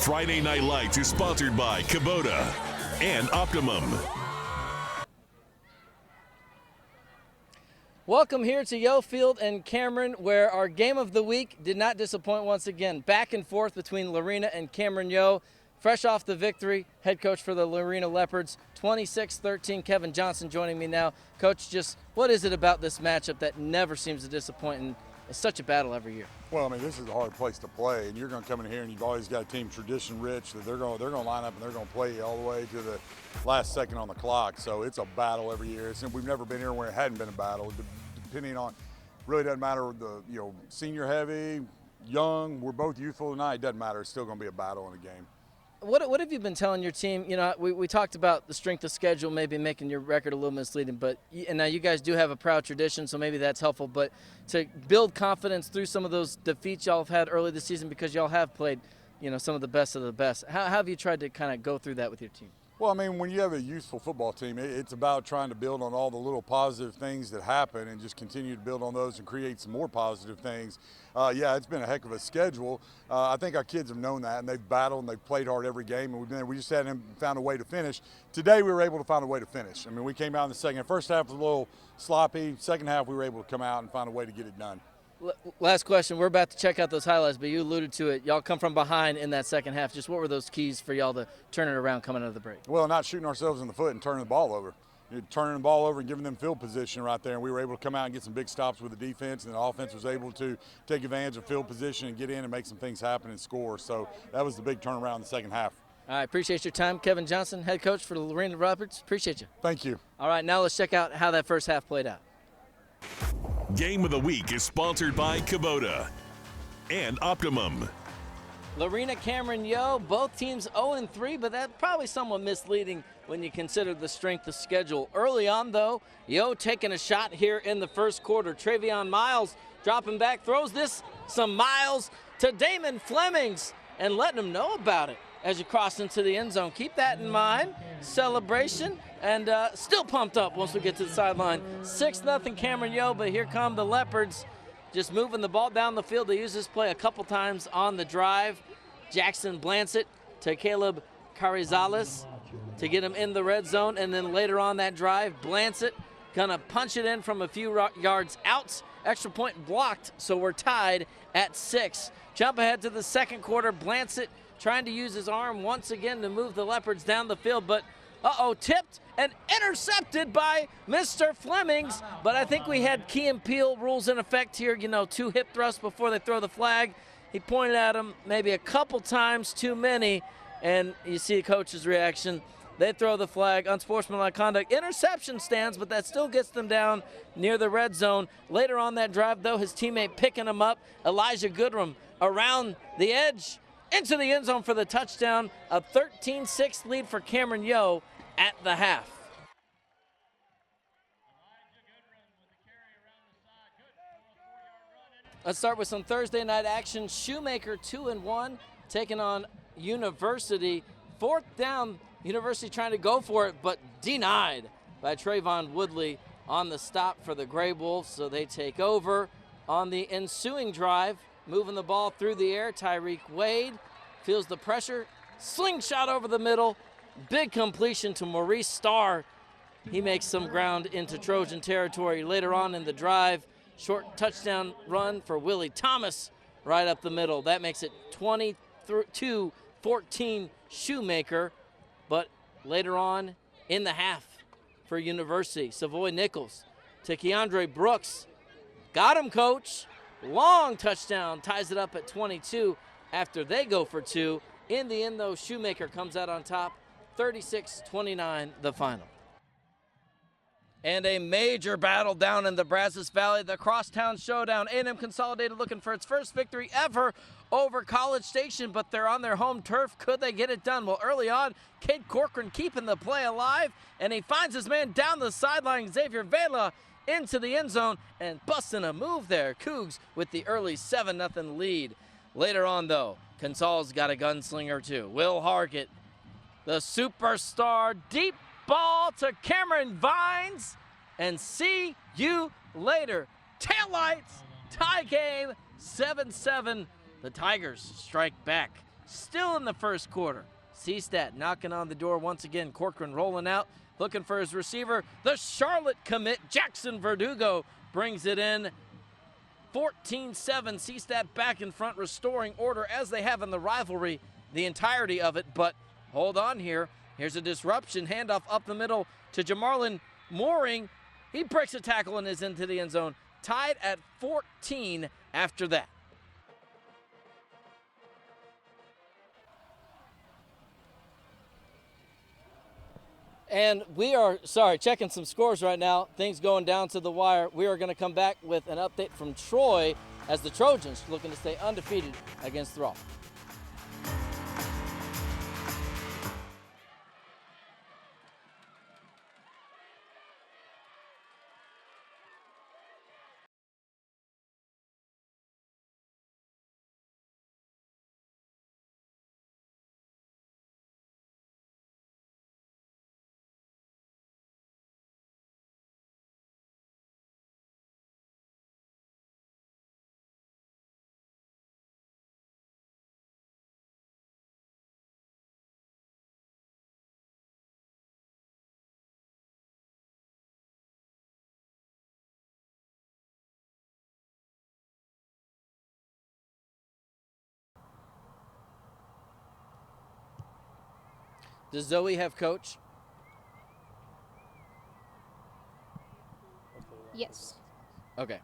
Friday Night Lights is sponsored by Kubota and Optimum. Welcome here to Yo Field and Cameron, where our game of the week did not disappoint once again. Back and forth between Lorena and Cameron Yo. Fresh off the victory, head coach for the Lorena Leopards, 26-13. Kevin Johnson joining me now. Coach, just what is it about this matchup that never seems to disappoint, and it's such a battle every year? Well, I mean, this is a hard place to play, and you're going to come in here and you've always got a team tradition-rich that they're going to line up and they're going to play you all the way to the last second on the clock. So it's a battle every year. We've never been here where it hadn't been a battle. Depending on, really doesn't matter the senior heavy, young. We're both youthful tonight. It doesn't matter. It's still going to be a battle in a game. What have you been telling your team? You know, we talked about the strength of schedule maybe making your record a little misleading, and now you guys do have a proud tradition, so maybe that's helpful. But to build confidence through some of those defeats y'all have had early this season, because y'all have played, some of the best of the best. How have you tried to kind of go through that with your team? Well, I mean, when you have a youthful football team, it's about trying to build on all the little positive things that happen and just continue to build on those and create some more positive things. Yeah, it's been a heck of a schedule. I think our kids have known that, and they've battled and they've played hard every game, and we just hadn't found a way to finish. Today, we were able to find a way to finish. I mean, we came out in the second. First half was a little sloppy. Second half, we were able to come out and find a way to get it done. Last question. We're about to check out those highlights, but you alluded to it. Y'all come from behind in that second half. Just what were those keys for y'all to turn it around coming out of the break? Well, not shooting ourselves in the foot and turning the ball over. Turning the ball over and giving them field position right there, and we were able to come out and get some big stops with the defense, and the offense was able to take advantage of field position and get in and make some things happen and score. So that was the big turnaround in the second half. All right, appreciate your time. Kevin Johnson, head coach for the Lorena Leopards. Appreciate you. Thank you. All right, now let's check out how that first half played out. Game of the Week is sponsored by Kubota and Optimum. Lorena, Cameron Yo, both teams 0-3, but that's probably somewhat misleading when you consider the strength of schedule. Early on, though, Yo taking a shot here in the first quarter. Travion Miles dropping back, throws some miles to Damon Flemings and letting him know about it as you cross into the end zone. Keep that in mind. Celebration, and still pumped up once we get to the sideline. 6-0 Cameron Yo, but here come the Leopards just moving the ball down the field. They use this play a couple times on the drive. Jackson Blancett to Caleb Carizales to get him in the red zone, and then later on that drive, Blancett gonna punch it in from a few yards out. Extra point blocked, so we're tied at 6. Jump ahead to the second quarter. Blancett trying to use his arm once again to move the Leopards down the field, but tipped and intercepted by Mr. Flemings. But I think we had Key and Peele rules in effect here, 2 hip thrusts before they throw the flag. He pointed at him maybe a couple times too many, and you see the coach's reaction. They throw the flag, unsportsmanlike conduct. Interception stands, but that still gets them down near the red zone. Later on that drive, though, his teammate picking him up, Elijah Goodrum around the edge, into the end zone for the touchdown. A 13-6 lead for Cameron Yo at the half. Let's start with some Thursday night action. Shoemaker 2-1 taking on University. 4th down, University trying to go for it, but denied by Trayvon Woodley on the stop for the Gray Wolves, so they take over. On the ensuing drive, moving the ball through the air, Tyreek Wade feels the pressure, slingshot over the middle, big completion to Maurice Starr. He makes some ground into Trojan territory. Later on in the drive, short touchdown run for Willie Thomas right up the middle. That makes it 22-14 Shoemaker. But later on in the half for University, Savoy Nichols to Keandre Brooks. Got him, coach. Long touchdown, ties it up at 22 after they go for 2. In the end, though, Shoemaker comes out on top, 36-29 the final. And a major battle down in the Brazos Valley, the Crosstown Showdown. A&M Consolidated looking for its first victory ever over College Station, but they're on their home turf. Could they get it done? Well, early on, Cade Corcoran keeping the play alive, and he finds his man down the sideline, Xavier Vela, into the end zone and busting a move there. Cougs with the early 7-0 lead. Later on, though, Consol's got a gunslinger too. Will Hargett, the superstar, deep ball to Cameron Vines, and see you later. Taillights, tie game, 7-7. The Tigers strike back still in the first quarter. Seastat knocking on the door once again. Corcoran rolling out, looking for his receiver. The Charlotte commit, Jackson Verdugo, brings it in. 14-7, Seastat back in front, restoring order as they have in the rivalry, the entirety of it. But hold on here. Here's a disruption, handoff up the middle to Jamarlin Mooring. He breaks a tackle and is into the end zone. Tied at 14 after that. And we are, checking some scores right now. Things going down to the wire. We are going to come back with an update from Troy as the Trojans looking to stay undefeated against Thrall. Does Zoe have coach? Yes. Okay.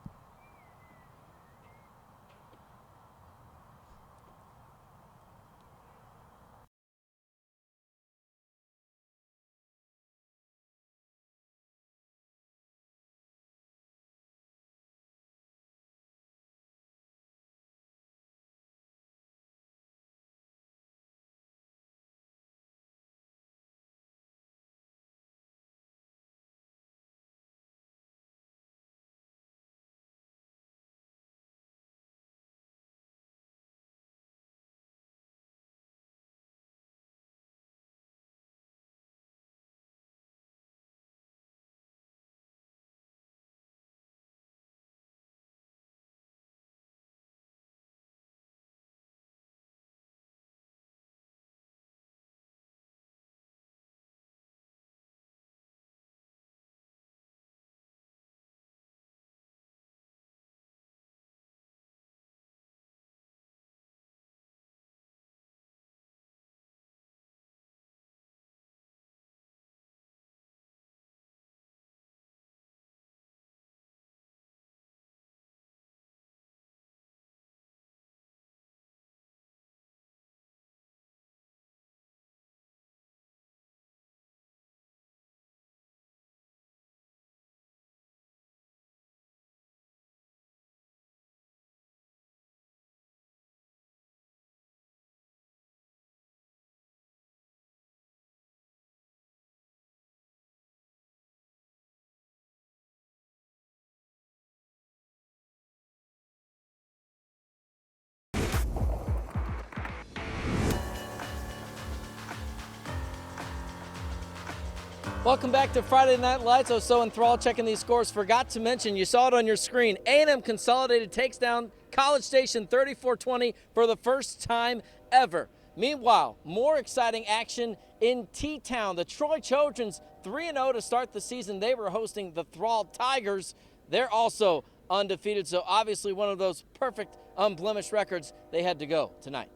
Welcome back to Friday Night Lights. I was so enthralled checking these scores. Forgot to mention, you saw it on your screen. A&M Consolidated takes down College Station 34-20 for the first time ever. Meanwhile, more exciting action in T-Town. The Troy Trojans 3-0 to start the season. They were hosting the Thrall Tigers. They're also undefeated, so obviously one of those perfect unblemished records they had to go tonight.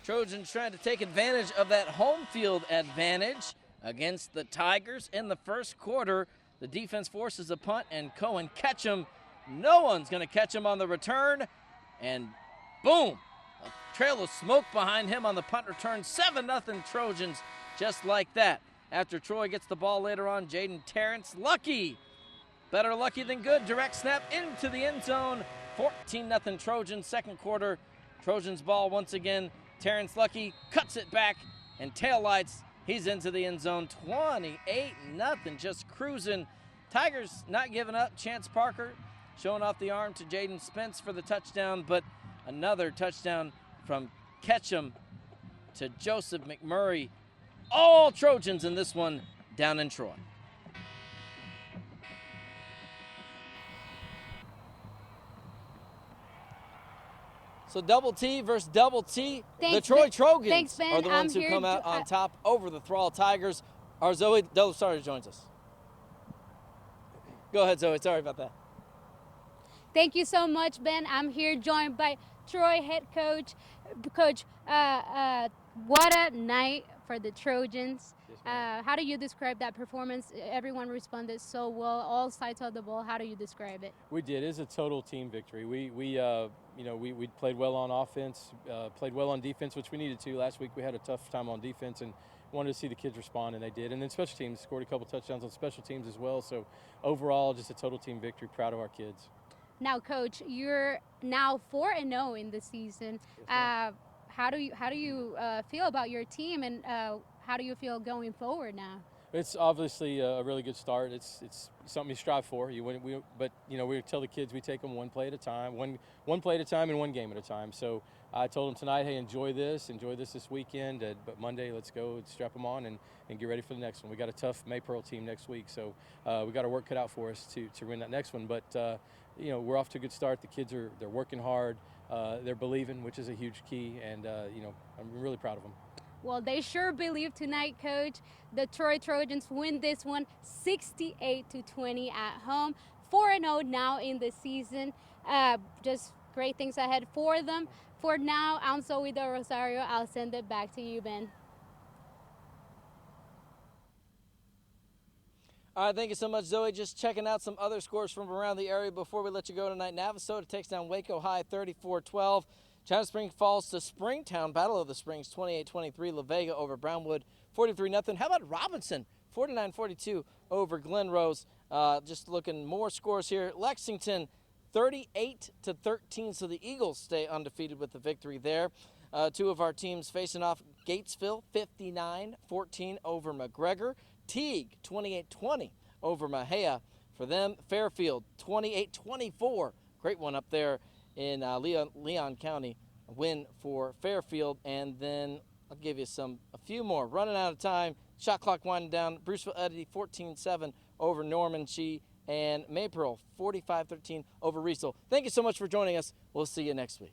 Trojans trying to take advantage of that home field advantage against the Tigers in the first quarter. The defense forces a punt, and Cohen Ketchum. No one's going to catch him on the return. And boom, a trail of smoke behind him on the punt return. 7-0 Trojans just like that. After Troy gets the ball later on, Jaden Terrence, lucky. Better lucky than good. Direct snap into the end zone. 14-0 Trojans. Second quarter, Trojans ball once again. Terrence Lucky cuts it back and taillights. He's into the end zone. 28-0, just cruising. Tigers not giving up. Chance Parker showing off the arm to Jaden Spence for the touchdown, but another touchdown from Ketchum to Joseph McMurray. All Trojans in this one down in Troy. So double T versus double T. Thanks, The Troy Ben. Trojans Thanks, Ben. are the ones I'm who here come out to- on top over the Thrall Tigers. Our Zoe Delasardo joins us. Go ahead, Zoe. Sorry about that. Thank you so much, Ben. I'm here joined by Troy head coach. Coach, what a night for the Trojans. How do you describe that performance? Everyone responded so well, all sides of the ball. How do you describe it? We did. It's a total team victory. We played well on offense, played well on defense, which we needed to. Last week we had a tough time on defense and wanted to see the kids respond, and they did. And then special teams scored a couple touchdowns on special teams as well. So overall, just a total team victory. Proud of our kids. Now, Coach, you're now 4-0 in the season. How do you feel about your team, and how do you feel going forward now? It's obviously a really good start. It's something you strive for. But we tell the kids we take them one play at a time, one play at a time, and one game at a time. So I told them tonight, hey, enjoy this weekend. But Monday, let's go strap them on and get ready for the next one. We got a tough Maypearl team next week, so we got our work cut out for us to win that next one. But we're off to a good start. The kids they're working hard. They're believing, which is a huge key, and I'm really proud of them. Well, they sure believe tonight, Coach. The Troy Trojans win this one 68-20 at home. 4-0 now in the season. Just great things ahead for them. For now, I'm Zoe Del Rosario. I'll send it back to you, Ben. All right, thank you so much, Zoe. Just checking out some other scores from around the area before we let you go tonight. Navasota takes down Waco High 34-12. China Springs falls to Springtown. Battle of the Springs 28-23. La Vega over Brownwood 43-0. How about Robinson 49-42 over Glen Rose? Just looking more scores here. Lexington 38-13. So the Eagles stay undefeated with the victory there. Two of our teams facing off. Gatesville 59-14 over McGregor. Teague 28-20 over Mahia. For them, Fairfield 28-24. Great one up there in Leon County. A win for Fairfield. And then I'll give you a few more. Running out of time. Shot clock winding down. Bruceville Eddy 14-7 over Norman Shee. And Maypearl 45-13 over Riesel. Thank you so much for joining us. We'll see you next week.